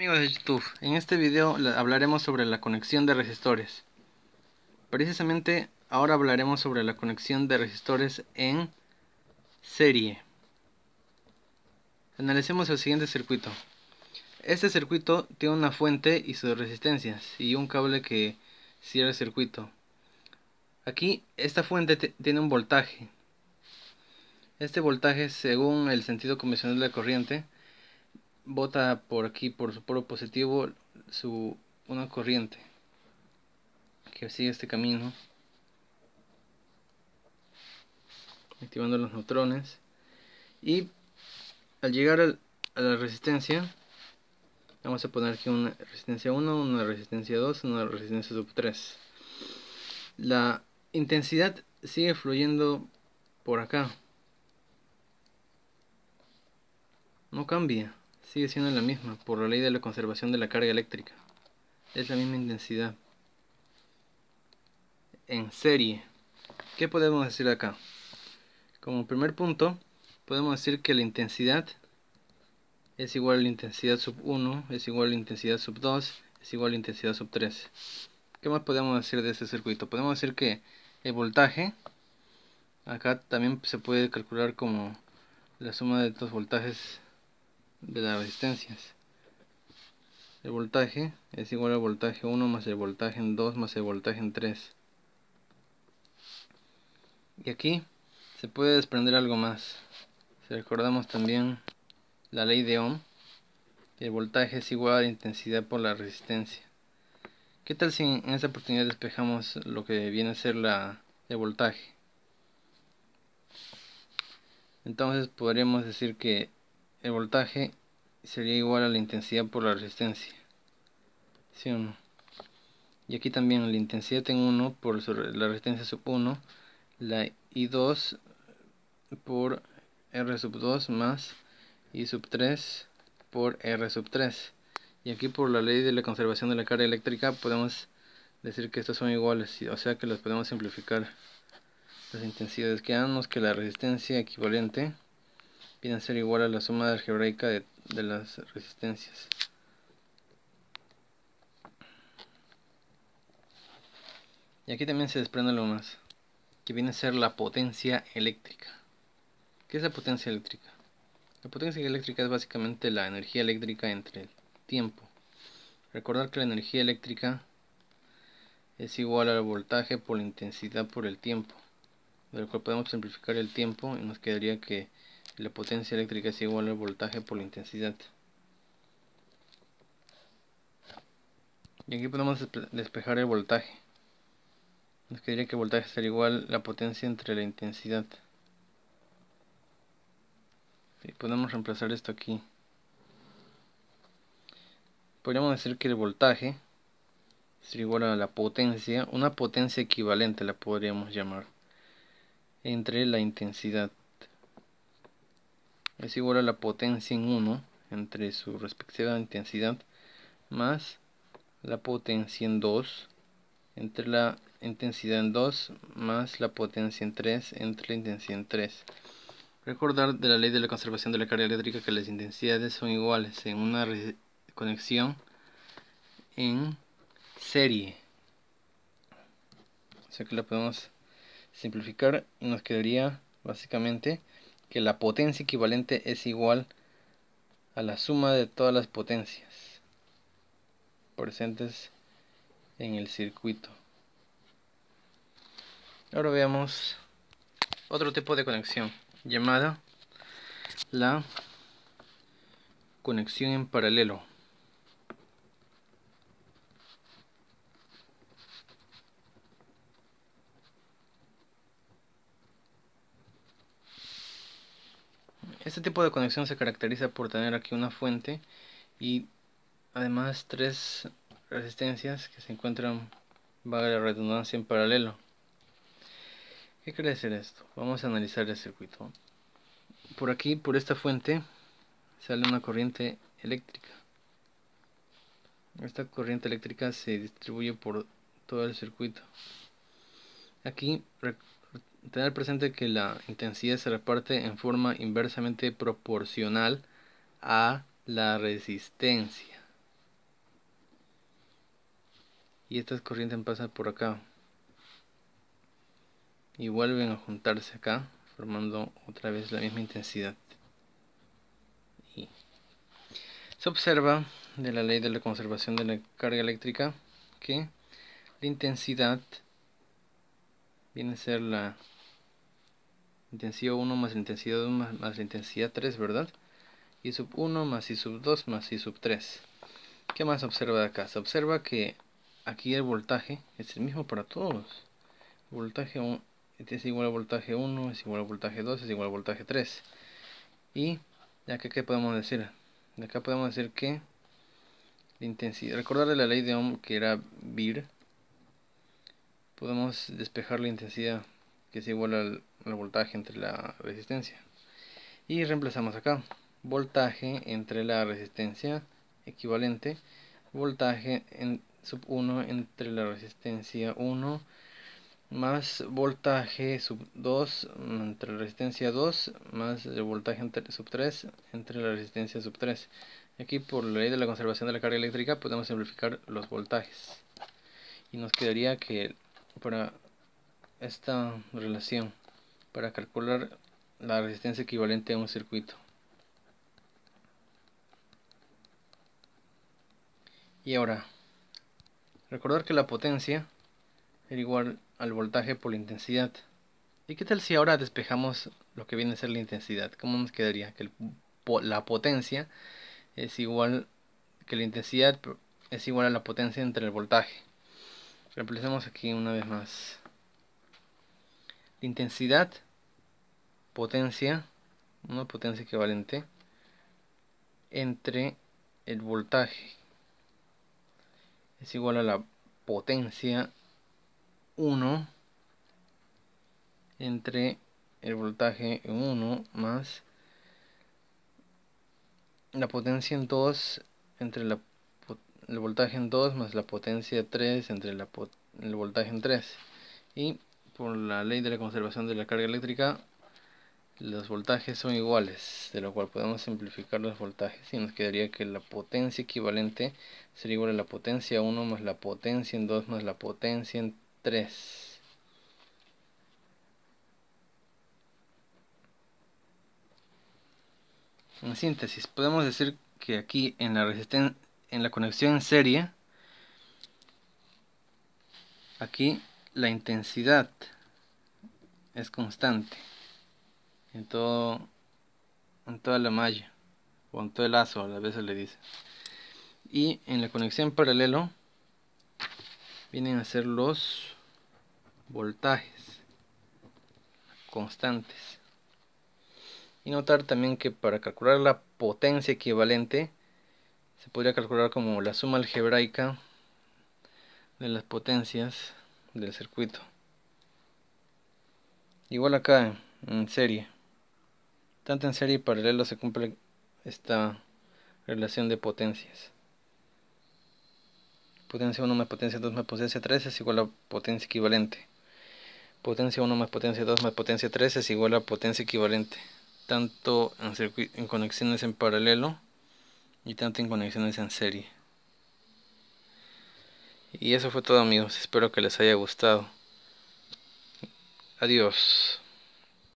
Amigos de YouTube, en este video hablaremos sobre la conexión de resistores. Precisamente ahora hablaremos sobre la conexión de resistores en serie. Analicemos el siguiente circuito. Este circuito tiene una fuente y sus resistencias y un cable que cierra el circuito. Aquí esta fuente tiene un voltaje. Este voltaje, según el sentido convencional de la corriente, bota por aquí, por su polo positivo, una corriente que sigue este camino, activando los neutrones, y al llegar a la resistencia, vamos a poner aquí una resistencia 1, una resistencia 2, una resistencia sub 3. La intensidad sigue fluyendo por acá, no cambia, sigue siendo la misma por la ley de la conservación de la carga eléctrica. Es la misma intensidad en serie. ¿Qué podemos decir acá? Como primer punto, podemos decir que la intensidad es igual a la intensidad sub 1, es igual a la intensidad sub 2, es igual a la intensidad sub 3. ¿Qué más podemos decir de este circuito? Podemos decir que el voltaje, acá también se puede calcular como la suma de los voltajes de las resistencias. El voltaje es igual al voltaje 1 más el voltaje en 2 más el voltaje en 3. Y aquí se puede desprender algo más. Si recordamos también la ley de Ohm, el voltaje es igual a la intensidad por la resistencia. ¿Qué tal si en esta oportunidad despejamos lo que viene a ser el voltaje? Entonces podríamos decir que el voltaje sería igual a la intensidad por la resistencia, ¿sí o no? Y aquí también la intensidad en 1 por la resistencia sub 1, la I2 por R sub 2 más I sub 3 por R sub 3. Y aquí, por la ley de la conservación de la carga eléctrica, podemos decir que estos son iguales, o sea que los podemos simplificar. Las intensidades, quedamos que la resistencia equivalente viene a ser igual a la suma algebraica de las resistencias. Y aquí también se desprende lo más, que viene a ser la potencia eléctrica. ¿Qué es la potencia eléctrica? La potencia eléctrica es básicamente la energía eléctrica entre el tiempo. Recordar que la energía eléctrica es igual al voltaje por la intensidad por el tiempo, de lo cual podemos simplificar el tiempo y nos quedaría que la potencia eléctrica es igual al voltaje por la intensidad. Y aquí podemos despejar el voltaje. Nos quedaría que el voltaje sería igual a la potencia entre la intensidad. Y podemos reemplazar esto aquí. Podríamos decir que el voltaje sería igual a la potencia, una potencia equivalente la podríamos llamar, entre la intensidad. Es igual a la potencia en 1 entre su respectiva intensidad más la potencia en 2 entre la intensidad en 2 más la potencia en 3 entre la intensidad en 3. Recordar de la ley de la conservación de la carga eléctrica que las intensidades son iguales en una conexión en serie. O sea que la podemos simplificar y nos quedaría básicamente que la potencia equivalente es igual a la suma de todas las potencias presentes en el circuito. Ahora veamos otro tipo de conexión llamada la conexión en paralelo. Este tipo de conexión se caracteriza por tener aquí una fuente y además tres resistencias que se encuentran, valga la redundancia, en paralelo. ¿Qué quiere decir esto? Vamos a analizar el circuito. Por aquí, por esta fuente, sale una corriente eléctrica. Esta corriente eléctrica se distribuye por todo el circuito. Aquí, tener presente que la intensidad se reparte en forma inversamente proporcional a la resistencia. y estas corrientes pasan por acá y vuelven a juntarse acá, formando otra vez la misma intensidad. Y se observa de la ley de la conservación de la carga eléctrica que la intensidad viene a ser la intensidad 1 más la intensidad 2 más la intensidad 3, ¿verdad? I sub 1 más I sub 2 más I sub 3. ¿Qué más se observa de acá? Se observa que aquí el voltaje es el mismo para todos. Voltaje 1 es igual a voltaje 1, es igual a voltaje 2, es igual a voltaje 3. Y de acá, ¿qué podemos decir? De acá podemos decir que la intensidad, recordar de la ley de Ohm que era VIR, podemos despejar la intensidad que es igual al voltaje entre la resistencia. Y reemplazamos acá voltaje entre la resistencia equivalente, voltaje en sub 1 entre la resistencia 1 más voltaje sub 2 entre la resistencia 2 más el voltaje sub 3 entre la resistencia sub 3. Aquí por la ley de la conservación de la carga eléctrica podemos simplificar los voltajes y nos quedaría que para esta relación, para calcular la resistencia equivalente a un circuito, y ahora recordar que la potencia es igual al voltaje por la intensidad. ¿Y qué tal si ahora despejamos lo que viene a ser la intensidad? ¿Cómo nos quedaría? Que la potencia es igual, que la intensidad es igual a la potencia entre el voltaje. Reemplacemos aquí una vez más. La intensidad, potencia, una potencia equivalente, entre el voltaje es igual a la potencia 1 entre el voltaje 1 más la potencia en 2 entre el voltaje en 2 más la potencia 3 entre el voltaje en 3. Y por la ley de la conservación de la carga eléctrica, los voltajes son iguales, de lo cual podemos simplificar los voltajes y nos quedaría que la potencia equivalente sería igual a la potencia 1 más la potencia en 2 más la potencia en 3. En síntesis, podemos decir que aquí en la conexión en serie, aquí la intensidad es constante en toda la malla o en todo el lazo, a veces le dice. Y en la conexión paralelo vienen a ser los voltajes constantes. Y notar también que para calcular la potencia equivalente se podría calcular como la suma algebraica de las potencias del circuito. Igual acá en serie, tanto en serie y paralelo se cumple esta relación de potencias. Potencia 1 más potencia 2 más potencia 3 es igual a potencia equivalente. Potencia 1 más potencia 2 más potencia 3 es igual a potencia equivalente, tanto en conexiones en paralelo y tanto en conexiones en serie. Y eso fue todo, amigos, espero que les haya gustado. Adiós.